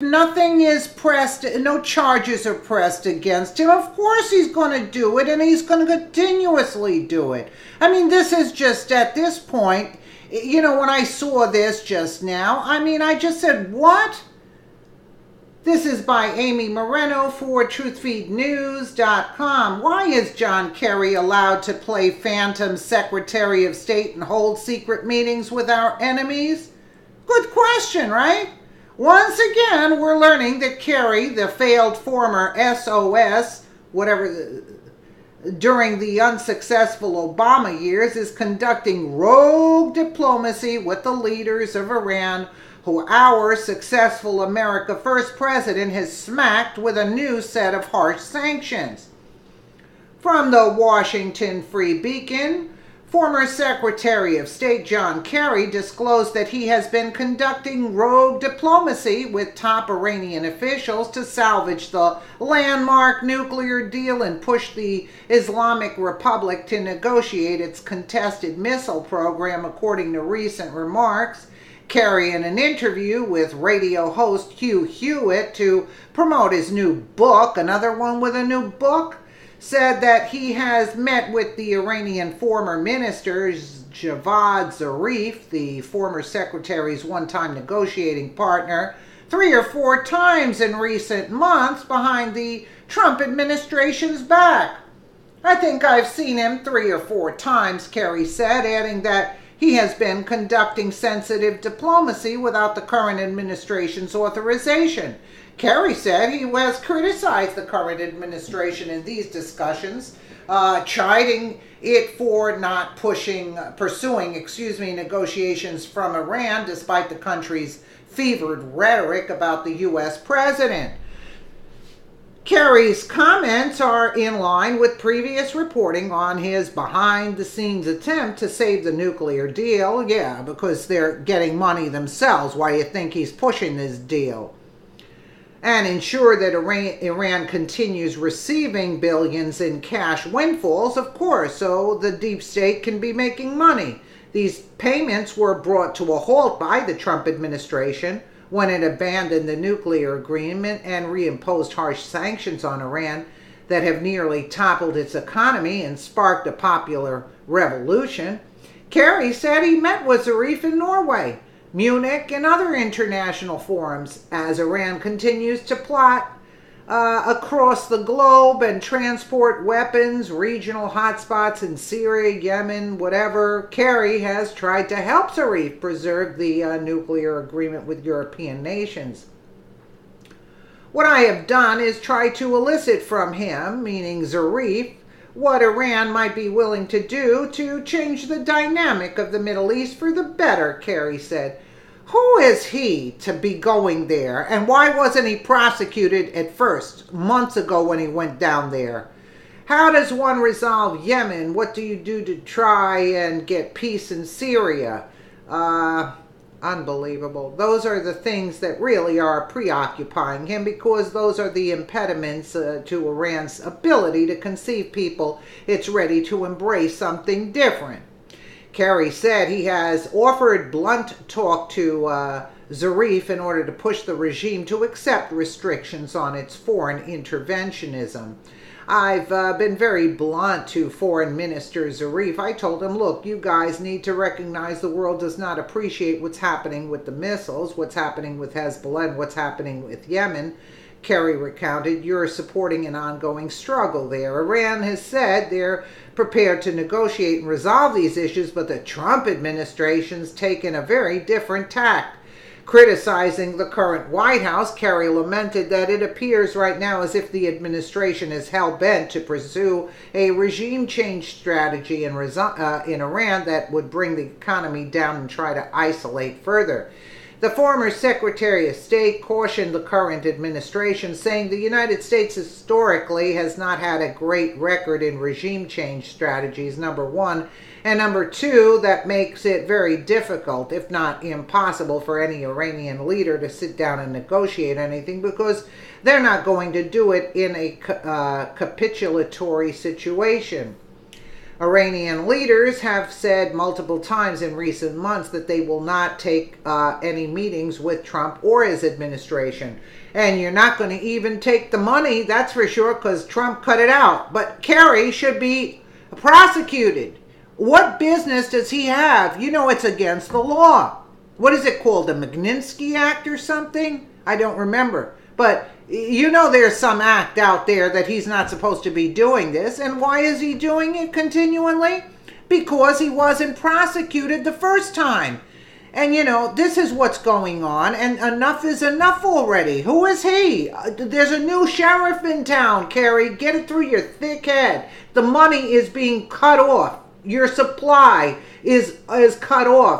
Nothing is pressed, no charges are pressed against him. Of course he's going to do it, and he's going to continuously do it. I mean, this is just at this point, when I saw this just now, I just said, what? This is by Amy Moreno for truthfeednews.com. Why is John Kerry allowed to play phantom Secretary of State and hold secret meetings with our enemies? Good question, right? Once again, we're learning that Kerry, the failed former SOS, during the unsuccessful Obama years, is conducting rogue diplomacy with the leaders of Iran, who our successful America First president has smacked with a new set of harsh sanctions. From the Washington Free Beacon, former Secretary of State John Kerry disclosed that he has been conducting rogue diplomacy with top Iranian officials to salvage the landmark nuclear deal and push the Islamic Republic to negotiate its contested missile program, according to recent remarks. Kerry, in an interview with radio host Hugh Hewitt to promote his new book, another one with a new book, said that he has met with the Iranian former minister Javad Zarif, the former secretary's one-time negotiating partner, 3 or 4 times in recent months behind the Trump administration's back. I think I've seen him 3 or 4 times, Kerry said, adding that he has been conducting sensitive diplomacy without the current administration's authorization. Kerry said he has criticized the current administration in these discussions, chiding it for not pursuing negotiations from Iran despite the country's fevered rhetoric about the U.S. president. Kerry's comments are in line with previous reporting on his behind-the-scenes attempt to save the nuclear deal. Yeah, because they're getting money themselves. Why do you think he's pushing this deal? And ensure that Iran continues receiving billions in cash windfalls, of course, so the deep state can be making money. These payments were brought to a halt by the Trump administration when it abandoned the nuclear agreement and reimposed harsh sanctions on Iran that have nearly toppled its economy and sparked a popular revolution. Kerry said he met with Zarif in Norway, Munich, and other international forums as Iran continues to plot across the globe and transport weapons, regional hotspots in Syria, Yemen, whatever. Kerry has tried to help Zarif preserve the nuclear agreement with European nations. What I have done is try to elicit from him, meaning Zarif, what Iran might be willing to do to change the dynamic of the Middle East for the better, Kerry said. Who is he to be going there? And why wasn't he prosecuted at first, months ago when he went down there? How does one resolve Yemen? What do you do to try and get peace in Syria? Unbelievable. Those are the things that really are preoccupying him, because those are the impediments to Iran's ability to conceive people it's ready to embrace something different. Kerry said he has offered blunt talk to Zarif in order to push the regime to accept restrictions on its foreign interventionism. I've been very blunt to Foreign Minister Zarif. I told him, look, you guys need to recognize the world does not appreciate what's happening with the missiles, what's happening with Hezbollah, and what's happening with Yemen. Kerry recounted, you're supporting an ongoing struggle there. Iran has said they're prepared to negotiate and resolve these issues, but the Trump administration's taken a very different tack. Criticizing the current White House, Kerry lamented that it appears right now as if the administration is hell-bent to pursue a regime change strategy in Iran that would bring the economy down and try to isolate further. The former Secretary of State cautioned the current administration, saying the United States historically has not had a great record in regime change strategies, number one, and number two, that makes it very difficult, if not impossible, for any Iranian leader to sit down and negotiate anything, because they're not going to do it in a capitulatory situation. Iranian leaders have said multiple times in recent months that they will not take any meetings with Trump or his administration. And you're not going to even take the money, that's for sure, because Trump cut it out. But Kerry should be prosecuted. What business does he have? You know, it's against the law. What is it called? The Magnitsky Act or something? I don't remember. But you know there's some act out there that he's not supposed to be doing this. And why is he doing it continually? Because he wasn't prosecuted the first time. And you know, this is what's going on, and enough is enough already. Who is he? There's a new sheriff in town, Kerry. Get it through your thick head. The money is being cut off. Your supply is cut off.